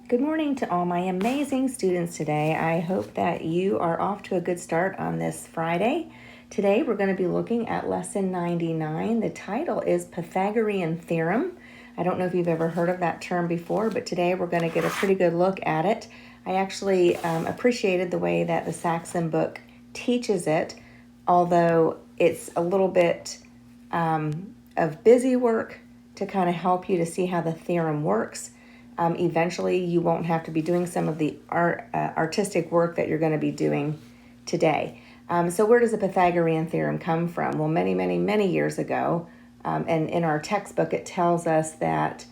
Good morning to all my amazing students today. I hope that you are off to a good start on this Friday. Today we're going to be looking at lesson 99. The title is Pythagorean Theorem. I don't know if you've ever heard of that term before, but today we're going to get a pretty good look at it. I actually appreciated the way that the Saxon book teaches it, although it's a little bit of busy work to kind of help you to see how the theorem works. Eventually, you won't have to be doing some of the artistic work that you're going to be doing today. So where does the Pythagorean theorem come from? Well, many years ago, and in our textbook, it tells us that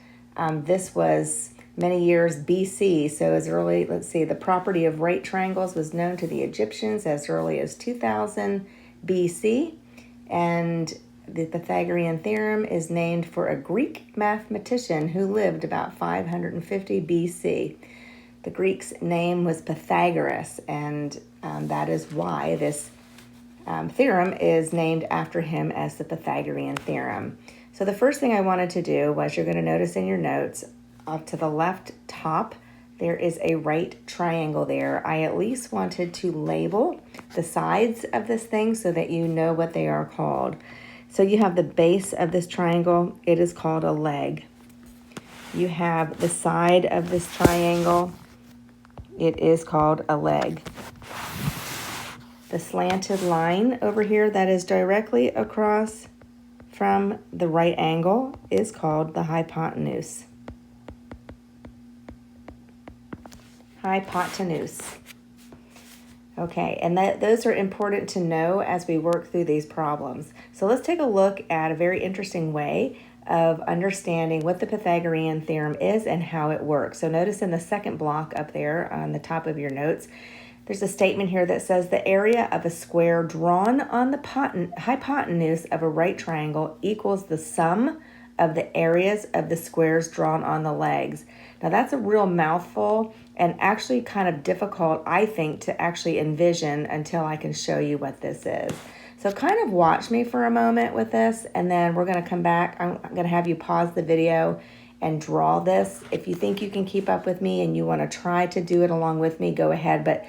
this was many years BC. So as early, let's see, the property of right triangles was known to the Egyptians as early as 2000 BC. And the Pythagorean theorem is named for a Greek mathematician who lived about 550 BC. The Greek's name was Pythagoras, and that is why this theorem is named after him as the Pythagorean theorem. So the first thing I wanted to do was, you're going to notice in your notes, up to the left top, there is a right triangle there. I at least wanted to label the sides of this thing so that you know what they are called. So you have the base of this triangle, it is called a leg. You have the side of this triangle, it is called a leg. The slanted line over here that is directly across from the right angle is called the hypotenuse. Hypotenuse. Okay, and those are important to know as we work through these problems. So let's take a look at a very interesting way of understanding what the Pythagorean theorem is and how it works. So notice in the second block up there on the top of your notes, there's a statement here that says the area of a square drawn on the hypotenuse of a right triangle equals the sum of the areas of the squares drawn on the legs. Now that's a real mouthful and actually kind of difficult, I think, to actually envision until I can show you what this is. So kind of watch me for a moment with this, and then we're going to come back. I'm going to have you pause the video and draw this. If you think you can keep up with me and you want to try to do it along with me, go ahead, but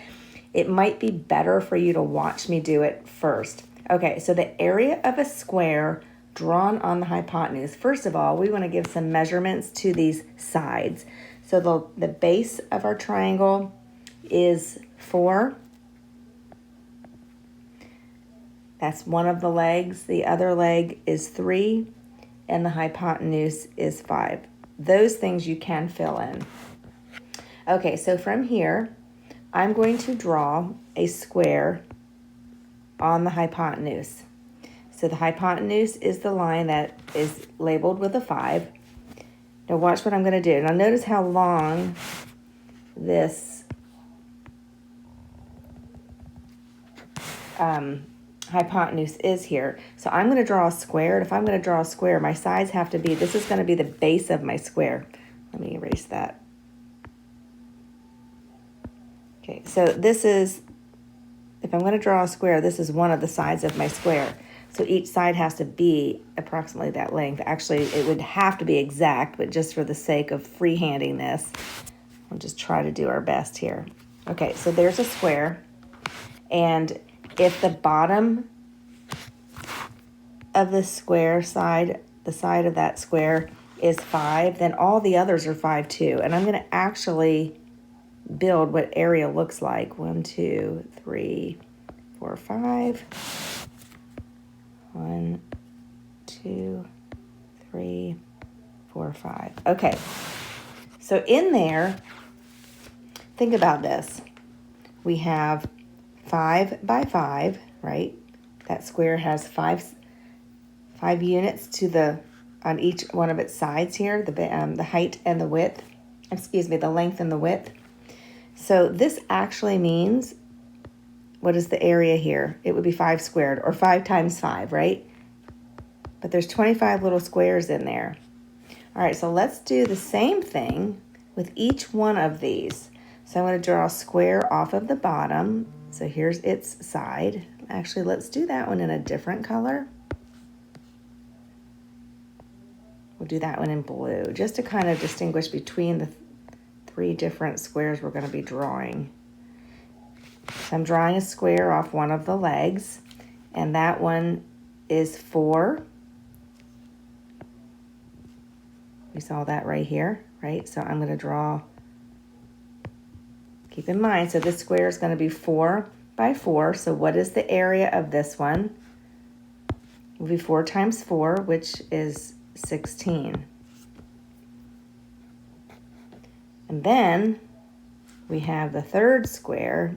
it might be better for you to watch me do it first. Okay, so the area of a square drawn on the hypotenuse. First of all, we want to give some measurements to these sides. So the base of our triangle is 4. That's one of the legs. The other leg is 3, and the hypotenuse is 5. Those things you can fill in. Okay, so from here, I'm going to draw a square on the hypotenuse. So the hypotenuse is the line that is labeled with a 5. Now watch what I'm going to do. Now notice how long this hypotenuse is here. So I'm going to draw a square. And if I'm going to draw a square, my sides have to be, this is going to be the base of my square. Let me erase that. Okay, so this is, if I'm going to draw a square, this is one of the sides of my square. So each side has to be approximately that length. Actually, it would have to be exact, but just for the sake of freehanding this, we'll just try to do our best here. Okay, so there's a square. And if the bottom of the square side, the side of that square is 5, then all the others are 5 too. And I'm going to actually build what area looks like. 1, 2, 3, 4, 5. 1, 2, 3, 4, 5. Okay, so in there, think about this. We have 5 by 5, right? That square has 5 units to the on each one of its sides here, the height and the width. Excuse me, the length and the width. So this actually means, what is the area here? It would be 5 squared, or 5 times 5, right? But there's 25 little squares in there. All right, so let's do the same thing with each one of these. So I'm going to draw a square off of the bottom. So here's its side. Actually, let's do that one in a different color. We'll do that one in blue, just to kind of distinguish between the 3 different squares we're going to be drawing. So I'm drawing a square off one of the legs, and that one is 4. We saw that right here, right? So I'm going to draw, keep in mind, so this square is going to be 4 by 4. So what is the area of this one? It will be 4 times 4, which is 16. And then we have the third square,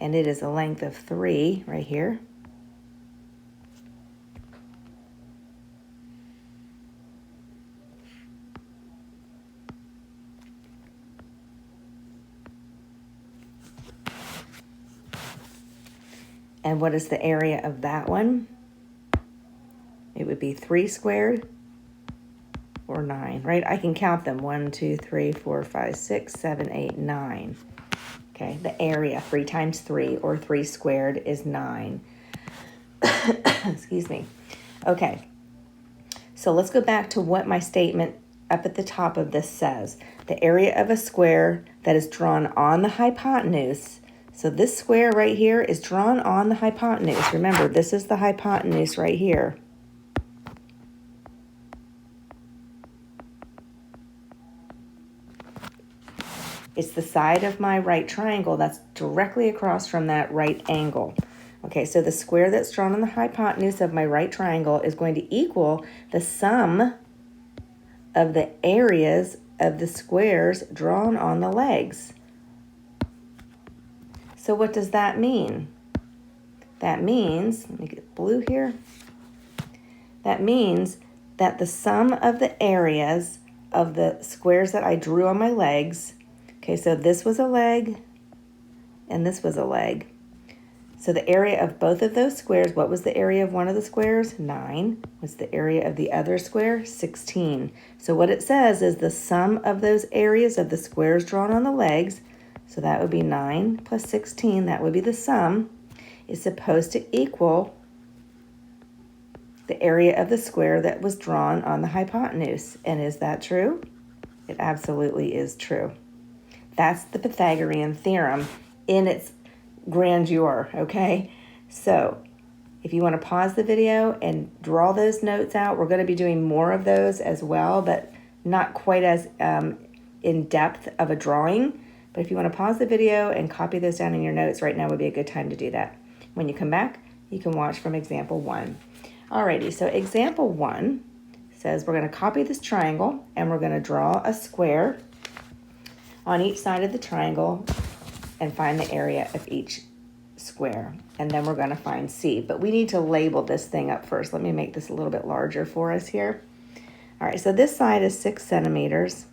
and it is a length of 3 right here. And what is the area of that one? It would be 3 squared, or 9, right? I can count them. 1, 2, 3, 4, 5, 6, 7, 8, 9. Okay, the area, 3 times 3, or 3 squared, is 9. Excuse me. Okay, so let's go back to what my statement up at the top of this says. The area of a square that is drawn on the hypotenuse. So this square right here is drawn on the hypotenuse. Remember, this is the hypotenuse right here. It's the side of my right triangle that's directly across from that right angle. Okay, so the square that's drawn on the hypotenuse of my right triangle is going to equal the sum of the areas of the squares drawn on the legs. So what does that mean? That means, let me get blue here. That means that the sum of the areas of the squares that I drew on my legs. Okay, so this was a leg, and this was a leg. So the area of both of those squares, what was the area of one of the squares? 9. What's the area of the other square? 16. So what it says is the sum of those areas of the squares drawn on the legs, so that would be 9 plus 16, that would be the sum, is supposed to equal the area of the square that was drawn on the hypotenuse. And is that true? It absolutely is true. That's the Pythagorean theorem in its grandeur, okay? So if you want to pause the video and draw those notes out, we're going to be doing more of those as well, but not quite as in depth of a drawing. But if you want to pause the video and copy those down in your notes, right now would be a good time to do that. When you come back, you can watch from example 1. Alrighty, so example 1 says we're going to copy this triangle and we're going to draw a square on each side of the triangle and find the area of each square. And then we're going to find C. But we need to label this thing up first. Let me make this a little bit larger for us here. All right, so this side is 6 centimeters.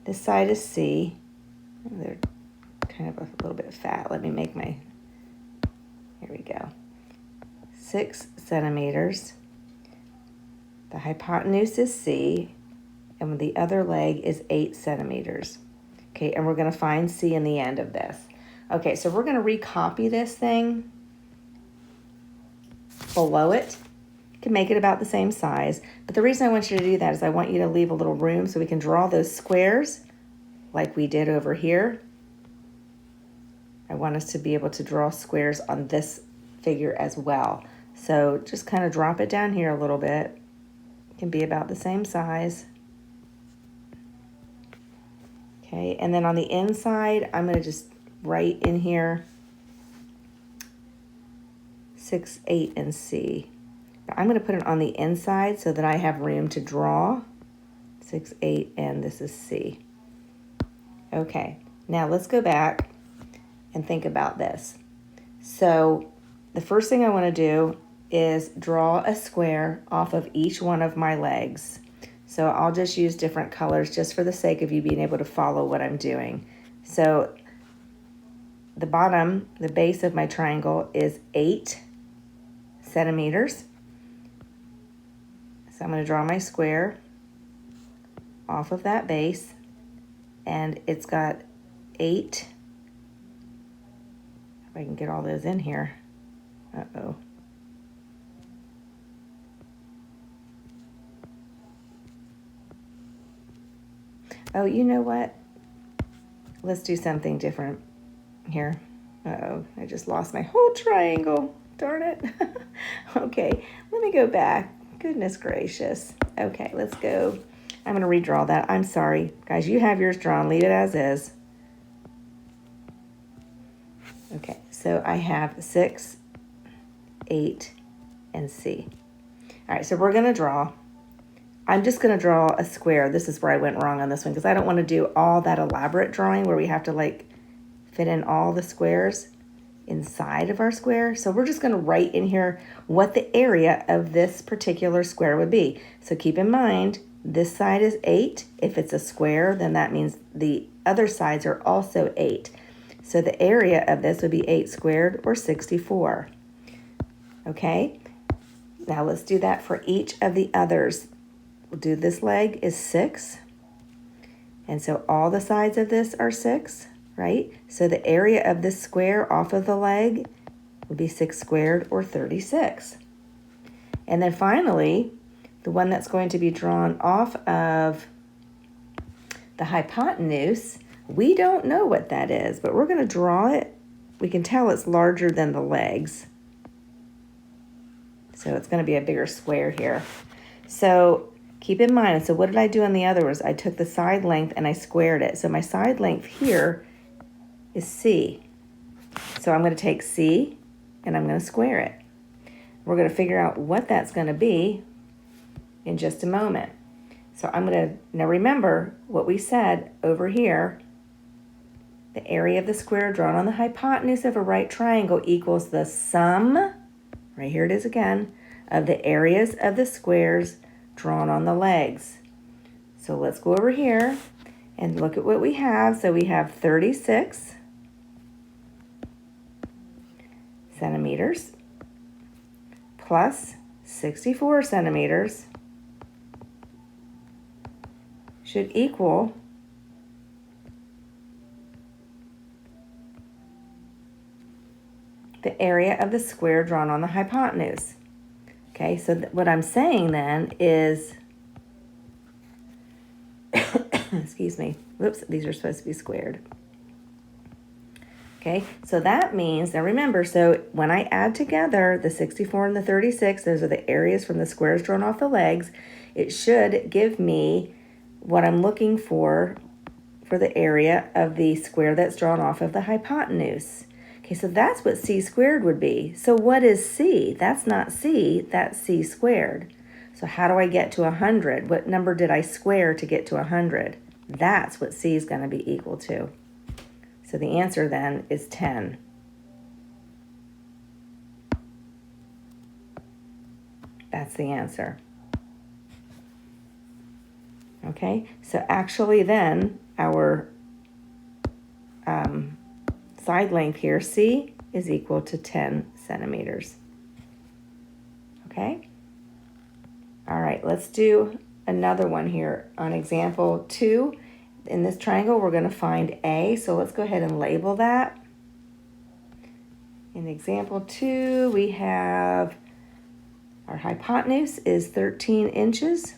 This side is C. They're kind of a little bit fat. Let me make my, here we go. 6 centimeters. The hypotenuse is C, and the other leg is 8 centimeters. Okay, and we're going to find C in the end of this. Okay, so we're going to recopy this thing below it. You can make it about the same size. But the reason I want you to do that is I want you to leave a little room so we can draw those squares like we did over here. I want us to be able to draw squares on this figure as well. So just kind of drop it down here a little bit. It can be about the same size. Okay, and then on the inside, I'm going to just write in here 6, 8, and C. But I'm going to put it on the inside so that I have room to draw 6, 8, and this is C. Okay, now let's go back and think about this. So the first thing I want to do is draw a square off of each one of my legs. So I'll just use different colors just for the sake of you being able to follow what I'm doing. So the bottom, the base of my triangle is 8 centimeters. So I'm going to draw my square off of that base, and it's got 8. If I can get all those in here. Uh-oh. Oh, you know what? Let's do something different here. Uh-oh, I just lost my whole triangle. Darn it. Okay, let me go back. Goodness gracious. Okay, let's go. I'm going to redraw that. I'm sorry. Guys, you have yours drawn. Leave it as is. Okay, so I have 6, 8, and C. All right, so we're going to draw. I'm just going to draw a square. This is where I went wrong on this one because I don't want to do all that elaborate drawing where we have to like fit in all the squares inside of our square. So we're just going to write in here what the area of this particular square would be. So keep in mind, this side is 8. If it's a square, then that means the other sides are also 8. So the area of this would be 8 squared or 64. Okay, now let's do that for each of the others. We'll do this leg is 6. And so all the sides of this are 6, right? So the area of this square off of the leg would be 6 squared or 36. And then finally, the one that's going to be drawn off of the hypotenuse, we don't know what that is, but we're going to draw it. We can tell it's larger than the legs. So it's going to be a bigger square here. So keep in mind, so what did I do on the other ones? I took the side length and I squared it. So my side length here is C. So I'm going to take C and I'm going to square it. We're going to figure out what that's going to be in just a moment. So I'm going to, now remember what we said over here, the area of the square drawn on the hypotenuse of a right triangle equals the sum, right here it is again, of the areas of the squares drawn on the legs. So let's go over here and look at what we have. So we have 36 centimeters plus 64 centimeters should equal the area of the square drawn on the hypotenuse. Okay, so what I'm saying then is, excuse me, whoops, these are supposed to be squared. Okay, so that means, now remember, so when I add together the 64 and the 36, those are the areas from the squares drawn off the legs, it should give me what I'm looking for the area of the square that's drawn off of the hypotenuse. Okay, so that's what C squared would be. So what is C? That's not C, that's C squared. So how do I get to 100? What number did I square to get to 100? That's what C is going to be equal to. So the answer then is 10. That's the answer. Okay, so actually then our side length here, C, is equal to 10 centimeters. Okay? All right, let's do another one here. On example 2, in this triangle, we're going to find A, so let's go ahead and label that. In example 2, we have our hypotenuse is 13 inches.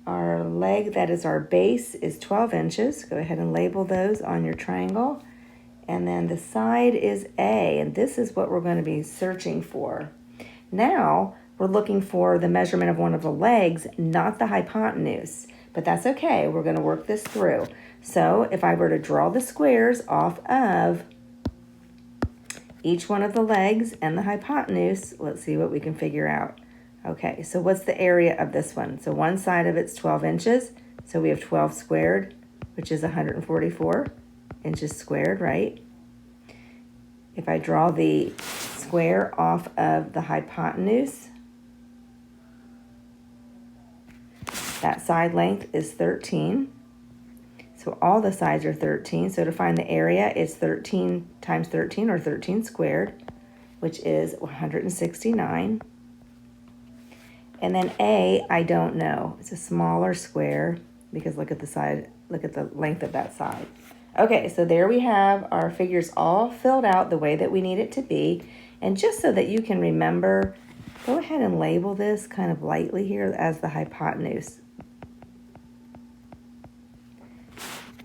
Our leg, that is our base, is 12 inches. Go ahead and label those on your triangle. And then the side is A, and this is what we're going to be searching for. Now, we're looking for the measurement of one of the legs, not the hypotenuse. But that's okay. We're going to work this through. So if I were to draw the squares off of each one of the legs and the hypotenuse, let's see what we can figure out. Okay, so what's the area of this one? So one side of it's 12 inches. So we have 12 squared, which is 144 inches squared, right? If I draw the square off of the hypotenuse, that side length is 13. So all the sides are 13. So to find the area, it's 13 times 13, or 13 squared, which is 169. And then A, I don't know. It's a smaller square because look at the side, look at the length of that side. Okay, so there we have our figures all filled out the way that we need it to be. And just so that you can remember, go ahead and label this kind of lightly here as the hypotenuse.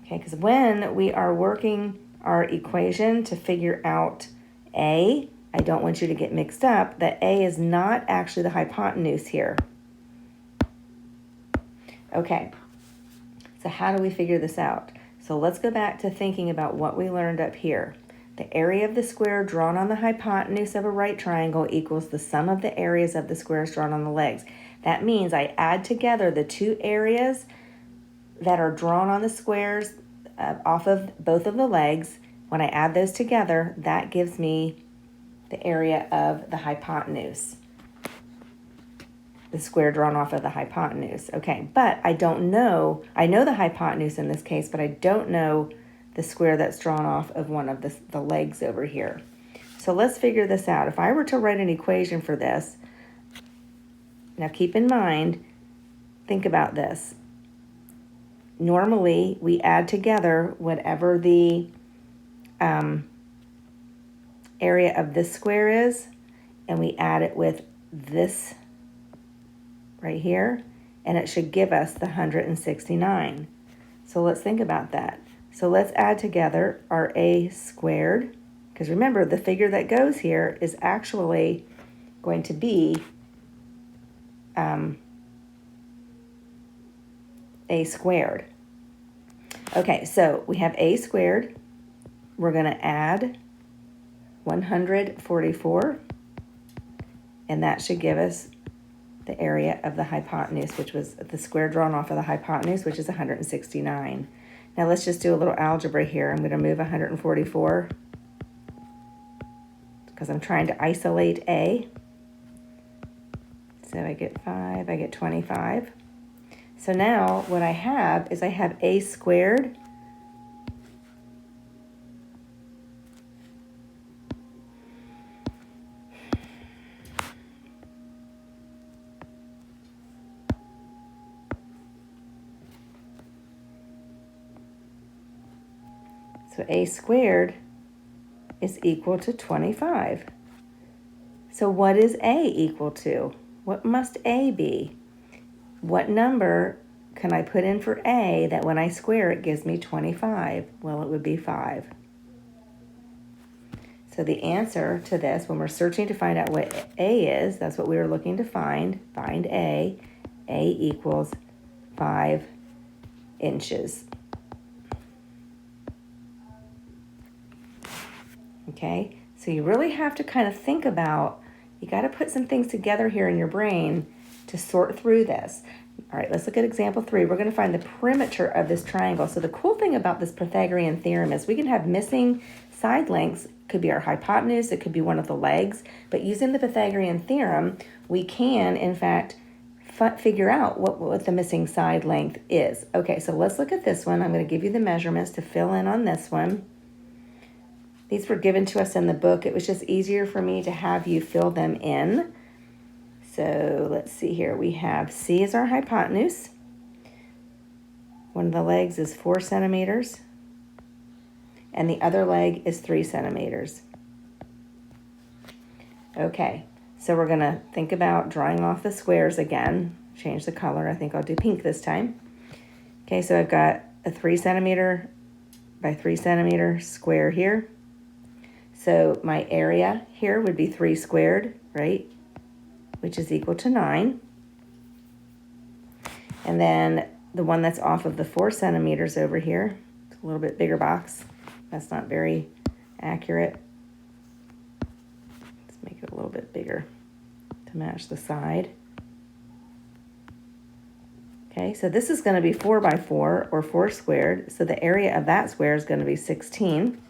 Okay, because when we are working our equation to figure out A, I don't want you to get mixed up that A is not actually the hypotenuse here. Okay, so how do we figure this out? So let's go back to thinking about what we learned up here. The area of the square drawn on the hypotenuse of a right triangle equals the sum of the areas of the squares drawn on the legs. That means I add together the two areas that are drawn on the squares off of both of the legs. When I add those together, that gives me the area of the hypotenuse, the square drawn off of the hypotenuse. Okay, but I don't know, I know the hypotenuse in this case, but I don't know the square that's drawn off of one of the legs over here. So let's figure this out. If I were to write an equation for this, now keep in mind, think about this. Normally, we add together whatever the area of this square is, and we add it with this right here, and it should give us the 169. So let's think about that. So let's add together our a squared, because remember, the figure that goes here is actually going to be a squared. Okay, so we have a squared. We're going to add 144, and that should give us the area of the hypotenuse, which was the square drawn off of the hypotenuse, which is 169. Now let's just do a little algebra here. I'm going to move 144 because I'm trying to isolate A. So I get 5, I get 25. So now what I have is I have a squared So a squared is equal to 25. So what is a equal to? What must a be? What number can I put in for a that when I square it gives me 25? Well, it would be 5. So the answer to this, when we're searching to find out what a is, that's what we were looking to find a equals 5 inches. Okay, so you really have to kind of think about, you got to put some things together here in your brain to sort through this. All right, let's look at example 3. We're going to find the perimeter of this triangle. So the cool thing about this Pythagorean theorem is we can have missing side lengths. It could be our hypotenuse, it could be one of the legs, but using the Pythagorean theorem, we can, in fact, figure out what the missing side length is. Okay, so let's look at this one. I'm going to give you the measurements to fill in on this one. These were given to us in the book. It was just easier for me to have you fill them in. So let's see here. We have C is our hypotenuse. One of the legs is 4 centimeters. And the other leg is 3 centimeters. Okay, so we're going to think about drawing off the squares again. Change the color. I think I'll do pink this time. Okay, so I've got a 3 centimeter by 3 centimeter square here. So my area here would be 3 squared, right? Which is equal to 9. And then the one that's off of the 4 centimeters over here, it's a little bit bigger box. That's not very accurate. Let's make it a little bit bigger to match the side. Okay, so this is going to be 4 by 4 or 4 squared. So the area of that square is going to be 16.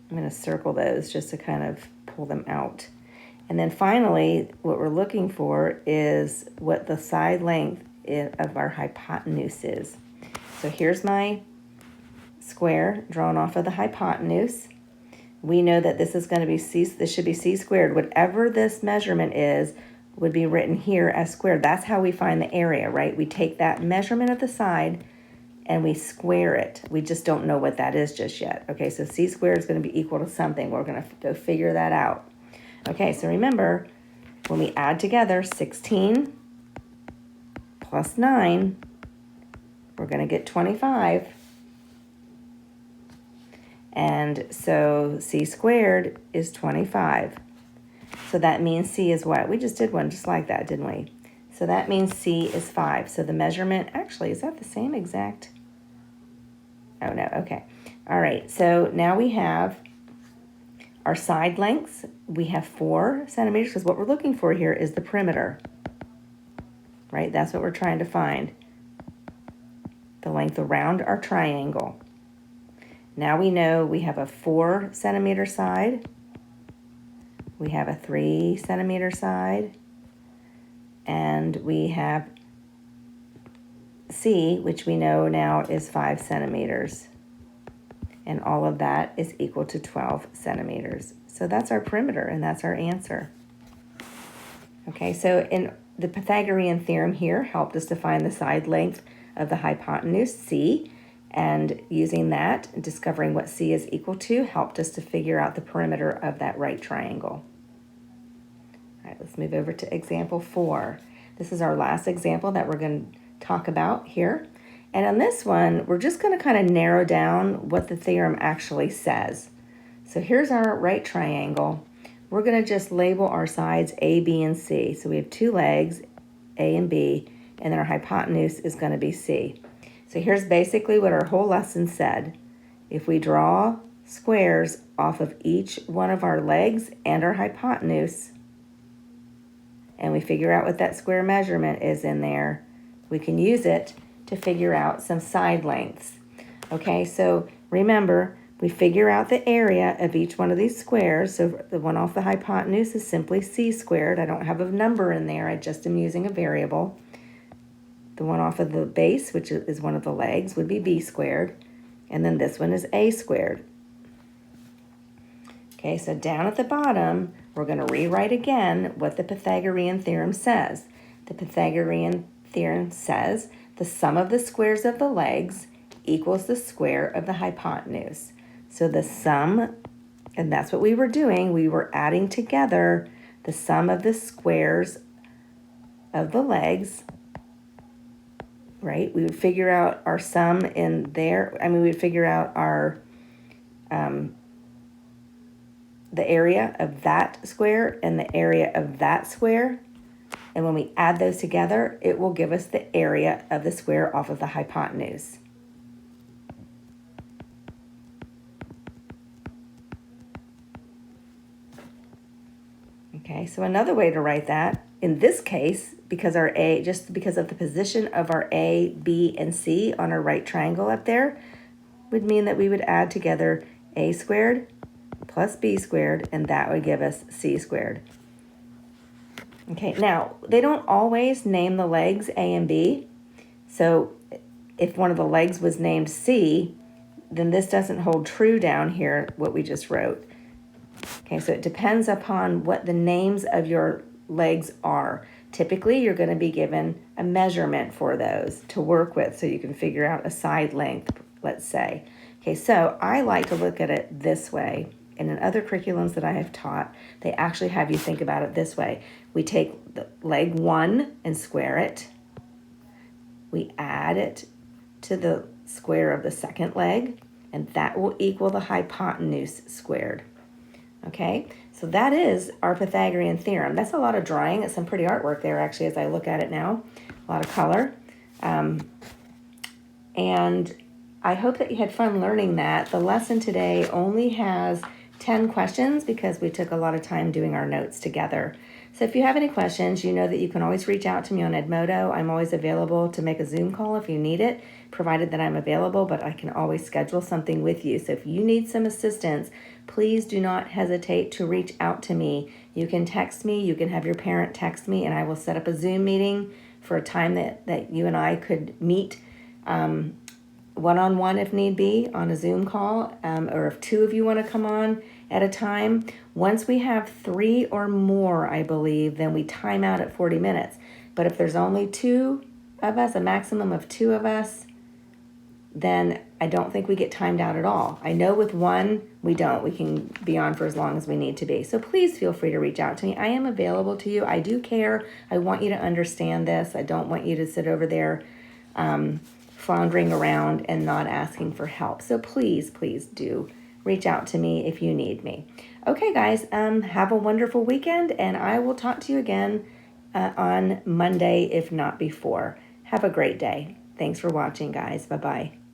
I'm going to circle those just to kind of pull them out. And then finally, what we're looking for is what the side length of our hypotenuse is. So here's my square drawn off of the hypotenuse. We know that this is going to be this should be c squared. Whatever this measurement is would be written here as squared. That's how we find the area, right? We take that measurement at the side and we square it. We just don't know what that is just yet. Okay, so c squared is going to be equal to something. We're going to go figure that out. Okay, so remember, when we add together 16 plus 9 we're going to get 25. And so c squared is 25. So that means c is what? We just did one just like that, didn't we? So that means c is 5. So the measurement, actually, is that the same exact? Oh, no, okay. All right, so now we have our side lengths. We have 4 centimeters because what we're looking for here is the perimeter, right? That's what we're trying to find. The length around our triangle. Now we know we have a 4 centimeter side. We have a 3 centimeter side. And we have C, which we know now is 5 centimeters. And all of that is equal to 12 centimeters. So that's our perimeter, and that's our answer. Okay, so in the Pythagorean theorem here helped us to find the side length of the hypotenuse, C, and using that and discovering what C is equal to helped us to figure out the perimeter of that right triangle. All right, let's move over to example 4. This is our last example that we're going to talk about here. And on this one, we're just going to kind of narrow down what the theorem actually says. So here's our right triangle. We're going to just label our sides A, B, and C. So we have 2 legs, A and B, and then our hypotenuse is going to be C. So here's basically what our whole lesson said. If we draw squares off of each one of our legs and our hypotenuse, and we figure out what that square measurement is in there, we can use it to figure out some side lengths. Okay, so remember, we figure out the area of each one of these squares. So the one off the hypotenuse is simply c squared. I don't have a number in there, I just am using a variable. The one off of the base, which is one of the legs, would be b squared. And then this one is a squared. Okay, so down at the bottom, we're going to rewrite again what the Pythagorean theorem says. The Pythagorean theorem says the sum of the squares of the legs equals the square of the hypotenuse. So the sum, and that's what we were doing, we were adding together the sum of the squares of the legs, right? We would figure out our sum in there. We would figure out our the area of that square and the area of that square. And when we add those together, it will give us the area of the square off of the hypotenuse. Okay, so another way to write that, in this case, because our A, just because of the position of our A, B, and C on our right triangle up there, would mean that we would add together A squared plus B squared, and that would give us C squared. Okay, now, they don't always name the legs A and B, so if one of the legs was named C, then this doesn't hold true down here, what we just wrote. Okay, so it depends upon what the names of your legs are. Typically, you're going to be given a measurement for those to work with so you can figure out a side length, let's say. Okay, so I like to look at it this way. And in other curriculums that I have taught, they actually have you think about it this way. We take the leg 1 and square it. We add it to the square of the second leg, and that will equal the hypotenuse squared. Okay, so that is our Pythagorean theorem. That's a lot of drawing. It's some pretty artwork there, actually, as I look at it now. A lot of color. And I hope that you had fun learning that. The lesson today only has 10 questions because we took a lot of time doing our notes together. So if you have any questions, you know that you can always reach out to me on Edmodo. I'm always available to make a Zoom call if you need it, provided that I'm available, but I can always schedule something with you. So if you need some assistance, please do not hesitate to reach out to me. You can text me, you can have your parent text me, and I will set up a Zoom meeting for a time that you and I could meet one-on-one if need be on a Zoom call, or if 2 of you want to come on at a time. Once we have 3 or more, I believe, then we time out at 40 minutes. But if there's only 2 of us, a maximum of 2 of us, then I don't think we get timed out at all. I know with 1, we don't. We can be on for as long as we need to be. So please feel free to reach out to me. I am available to you. I do care. I want you to understand this. I don't want you to sit over there floundering around and not asking for help. So please, please do reach out to me if you need me. Okay, guys, have a wonderful weekend, and I will talk to you again on Monday, if not before. Have a great day. Thanks for watching, guys. Bye-bye.